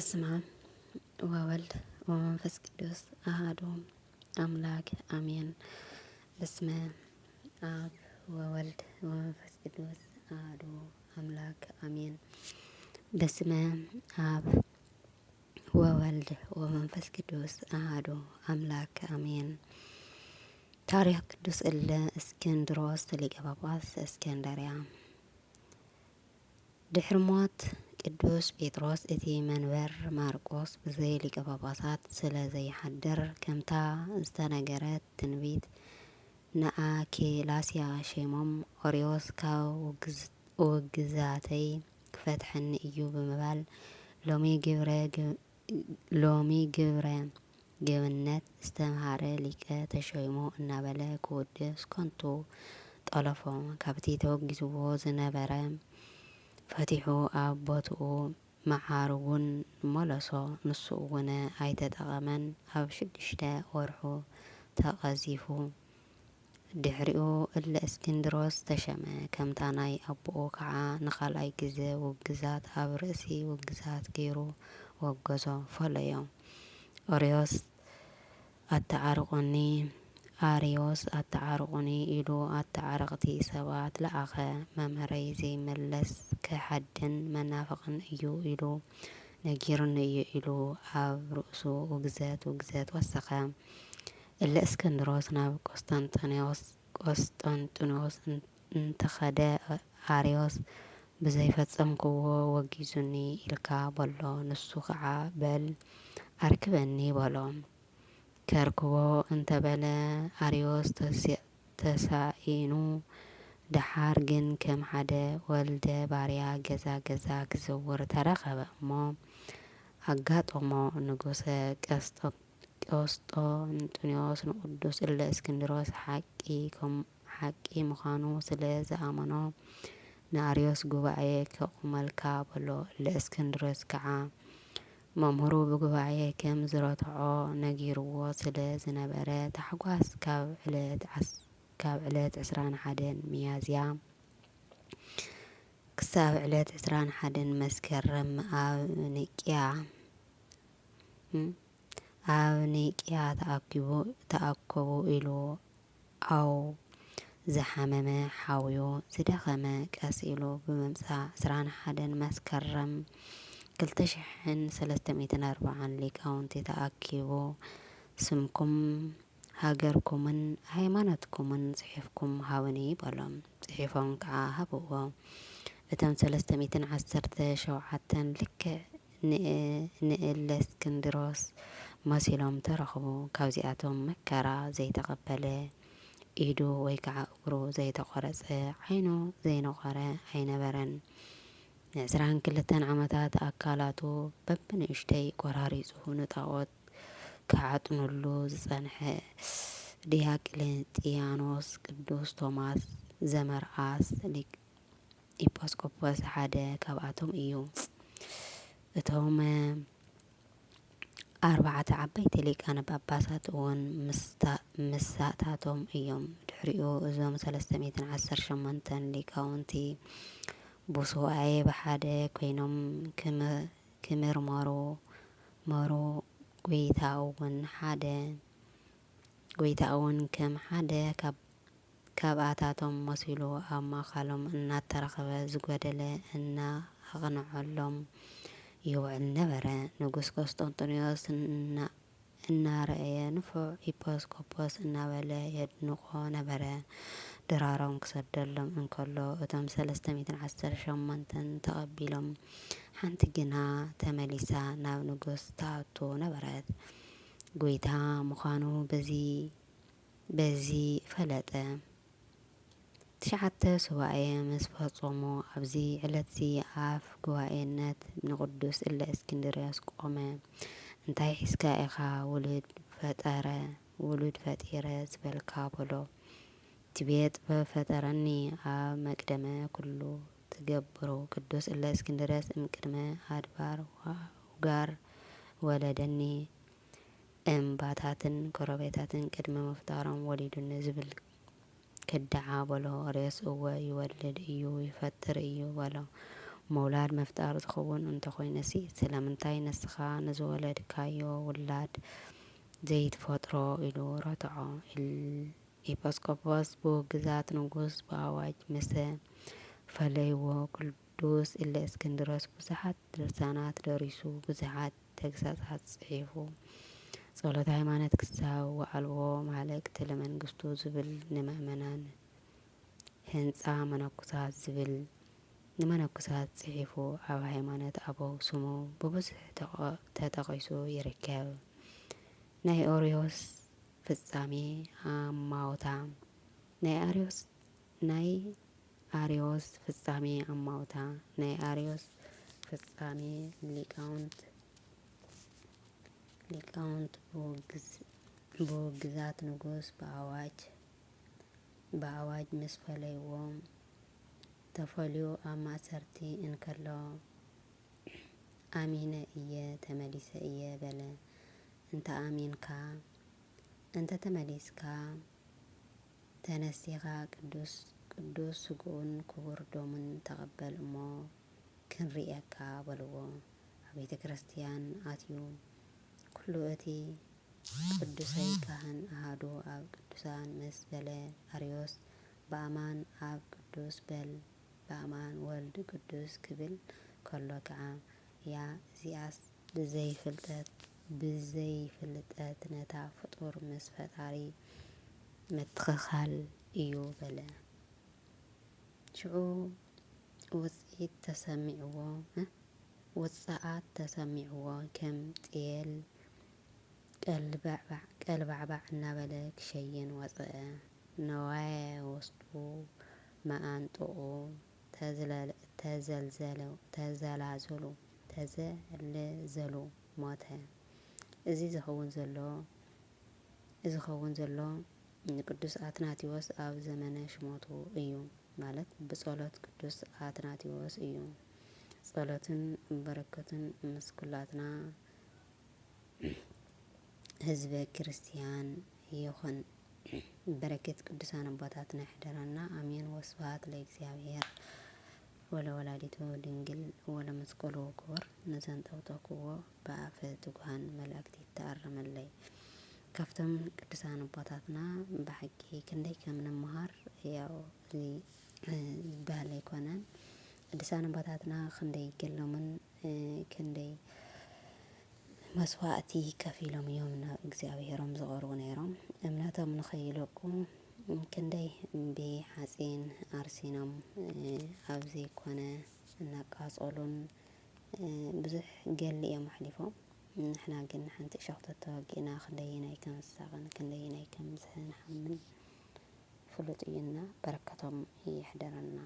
በስመ አብ ወወልድ ወመንፈስ ቅዱስ አሐዱ አምላክ አሜን። በስመ አብ ወወልድ ወመንፈስ ቅዱስ አሐዱ አምላክ አሜን። በስመ አብ ወወልድ ወመንፈስ ቅዱስ አሐዱ አምላክ አሜን። ታሪክ ቅዱስ እለ እስክንድሮስ ሊቀ ጳጳስ እስክንድርያ። ድሕሪ ሞት ቅዱስ ጴጥሮስ እቲ መንበር ማርቆስ ብዘይ ሊቀ ጳጳሳት ስለ ዘይሓድር ከምታ ዝተነገረት ትንቢት ንኣኬላስያ ሸሞም ኦርዮስ ካብ ውግዛተይ ክፈትሐኒ እዩ ብምባል ሎሚ ግብረ ገብነት ዝተምሃረ ሊቀ ተሸይሞ እናበለ ክውድስ ኮንቱ ጠለፎ። ካብቲ ተወጊዝዎ ዝነበረ ፈቲሑ ኣብ ቦትኡ መዓርጉን መለሶ። ንሱ እውን ኣይተጠቐመን። ኣብ 6 ወርሑ ተቐዚፉ። ድሕሪኡ እለ እስክንድሮስ ተሸመ። ከምታ ናይ ኣቦኡ ከዓ ንኻልኣይ ግዜ ውግዛት ኣብ ርእሲ ውግዛት ገይሩ ወገዞ ፈለዮ። ኣርዮስ ኣተዓርቁኒ ኢሉ ኣተዓረቕቲ ሰባት ለኣኸ። መምህረይ ዘይመለስ ክሓድን መናፍቕን እዩ ኢሉ ነጊሩኒ እዩ ኢሉ ኣብ ርእሱ ውግዘት ወሰኸ። እለ እስክንድሮስ ናብ ቆስጠንጢኖስ እንተኸደ ኣርዮስ ብዘይፈጸምክዎ ወጊዙኒ ኢልካ በሎ። ንሱ ከዓ በል ኣርክበኒ በሎ። ከርክቦ እንተበለ ኣርዮስ ተሳኢኑ ደሓር ግን ከም ሓደ ወልደ ባርያ ገዛ ገዛ ክዘውር ተረኸበ እሞ ኣጋጦሞ። ንጉሰ ቆስጠንጢኖስ ንቅዱስ እለ እስክንድሮስ ሓቂ ምዃኑ ስለ ዝኣመኖ ንኣርዮስ ጉባኤ ከቁመልካ በሎ። እለ እስክንድሮስ ከዓ መምህሩ ብጉባኤ ከም ዝረትዖ ነጊርዎ ስለ ዝነበረ ታሕጓስ ካብ ዕለት 21 ሚያዝያ ክሳብ ዕለት 21 መስከረም ኣብ ኒቅያ ተኣከቡ ኢሉ ኣው ዝሓመመ ሓውዩ ዝደኸመ ቀስ ኢሉ ብምምጻእ 21 መስከረም 2340 ሊቃውንቲ ተኣኪቡ ስምኩም ሃገርኩምን ሃይማኖትኩምን ጽሒፍኩም ሃብኒ በሎም። ጽሒፎም ከዓ ሃብዎ። እቶም 317 ልክዕ ንእለ እስክንድሮስ መሲሎም ተረኽቡ። ካብዚኣቶም መከራ ዘይተቐበለ፣ ኢዱ ወይ ከዓ እግሩ ዘይተቖረጸ፣ ዓይኑ ዘይነቖረ ኣይነበረን። ን22 ዓመታት ኣካላቱ በብንእሽተይ ቆራሪጹ ንጣዖት ክዓጥኑሉ ዝጸንሐ ዲዮቅልጥያኖስ፣ ቅዱስ ቶማስ ዘመርኣስ ኤጲስቆጶስ ሓደ ካብኣቶም እዩ። እቶም 4 ዓበይቲ ሊቃነ ጳጳሳት እውን ምሳታቶም እዮም። ድሕሪኡ እዞም 318 ሊቃውንቲ ብሱባኤ ብሓደ ኮይኖም ክምርመሩ ጐይታ እውን ከም ሓደ ካብኣታቶም መሲሉ ኣብ ማእኸሎም እናተረኸበ ዝጐደለ እናቕንዐሎም ይውዕል ነበረ። ንጉስ ቆስጠንጢኖስ እናረአየ ንፉዕ ኤጲስቆጶስ እናበለ የድንቆ ነበረ። ድራሮም ክሰደሎም እንከሎ እቶም 318 ተቐቢሎም ሓንቲ ግና ተመሊሳ ናብ ንጉስ ተኣቱ ነበረት። ጐይታ ምዃኑ በዚ ፈለጠ። 9 ሱባኤ ምስ ፈጸሙ ኣብዚ ዕለትዚ ኣፍ ጉባኤነት ንቅዱስ እለ እስክንድሮስ ቆመ። እንታይ ሒዝካ ኢኻ ውሉድ ፈጢረ ዝበልካ በሎ። ትቤ ጥበብ ፈጠረኒ ኣብ መቅደመ ኩሉ ትገብሩ። ቅዱስ እለ እስክንድሮስ እምቅድመ ኣድባር ውጋር ወለደኒ እምባታትን ኮረቤታትን ቅድመ ምፍጣሮም ወሊዱኒ ዝብል ክዳዓ በሎ። ርእስ እወ ይወልድ እዩ ይፈጥር እዩ በሎ። مولاد مفتار ዝኸውን እንተኾይነሲ ስለምንታይ ነስኻ ንዝወለድካዮ ውላድ ዘይትፈጥሮ ኢሉ ረትዖ። ኤጲስቆጶስ ብውግዛት ንጉስ ብኣዋጅ ምስ ፈለይዎ ቅዱስ እለእስክንድሮስ ብዙሓት ድርሳናት ደሪሱ ብዙሓት ተግሳጻት ጽሒፉ ጸሎተ ሃይማኖት ክሳብ ወዓልዎ ማለክቲ ለመንግስቱ ዝብል ንምእመናን ህንፃ መነኩሳት ዝብል ንመነኩሳት ጽሒፉ ኣብ ሃይማኖት ኣበው ስሙ ብብዙሕ ተጠቒሱ ይርከብ። ናይ ኦርዮስ ፍጻሜ ኣማውታ ናይ ኣርዮስ ፍጻሜ ኣማውታ ናይ ኣርዮስ ፍጻሜ ሊቃውንት ብውግዛት ንጉስ ብኣዋጅ ምስ ፈለይዎም ተፈልዩ ኣብ ማእሰርቲ እንከሎ ኣሚነ እየ ተመሊሰ እየ በለ። እንተ ተመሊስካ ተነሲኻ ቅዱስ ስጉኡን ክቡር ደሙን ተቐበል እሞ ክንሪአካ በልዎ። ኣብ ቤተ ክርስቲያን ኣትዩ ኩሉ እቲ ቅዱሰይ ካህን ኣሃዱ ኣብ ቅዱሳን ምስ በለ ኣርዮስ በኣማን ኣብ ቅዱስ በል በኣማን ወልድ ቅዱስ ክብል ከሎ ከዓ ያ እዚኣስ ብዘይፍልጠት ነታ ፍጡር ምስ ፈጣሪ ምትኽኻል እዩ በለ። ሽዑ ውፅኣት ተሰሚዕዎ ከም ጤል ቀልባዕባዕ እናበለ ክሸይን ወፅአ። ነዋየ ውስጡ መዓንጥቑ ተዘላዘሉ ሞተ። እዚ ዝኸውን ዘሎ ቅዱስ ኣትናቴዎስ ኣብ ዘመነ ሽሞቱ እዩ ማለት ብጸሎት ቅዱስ ኣትናቴዎስ እዩ። ጸሎትን በረከትን ምስ ኩላትና ህዝበ ክርስቲያን ይኹን። በረከት ቅዱሳን አባታትና ይሕደረና አሜን። ወስብሐት ለእግዚአብሔር ወለወላዲቱ ድንግል ወለመስቀሉ ክቡር። ንዘንጠብጠብክዎ ብኣፈ ትጉሃን መላእክቲ ይተኣረመለይ። ካብቶም ቅዱሳን አባታትና ብሓቂ ክንደይ ከም ንምሃር ያው ዝበሃል ኣይኮነን። ቅዱሳን አባታትና ክንደይ ገሎምን ክንደይ መስዋእቲ ከፊሎም እዮም ናብ እግዚአብሔሮም ዝቐርቡ ነይሮም። እምነቶም ንኸይለቁ ክንደይ ብሓፂን ኣርሲኖም ኣብ ዘይኮነ እናቃፀሉን ብዙሕ ገሊ እዮም ኣሕሊፎም። ንሕና ግን ሓንቲ እሾኽ ተተወጊእና ክንደይናይ ከም ዝሳቕን ክንደይናይ ከም ዝንሓምን ፍሉጥ እዩና። በረከቶም ይሕደረና።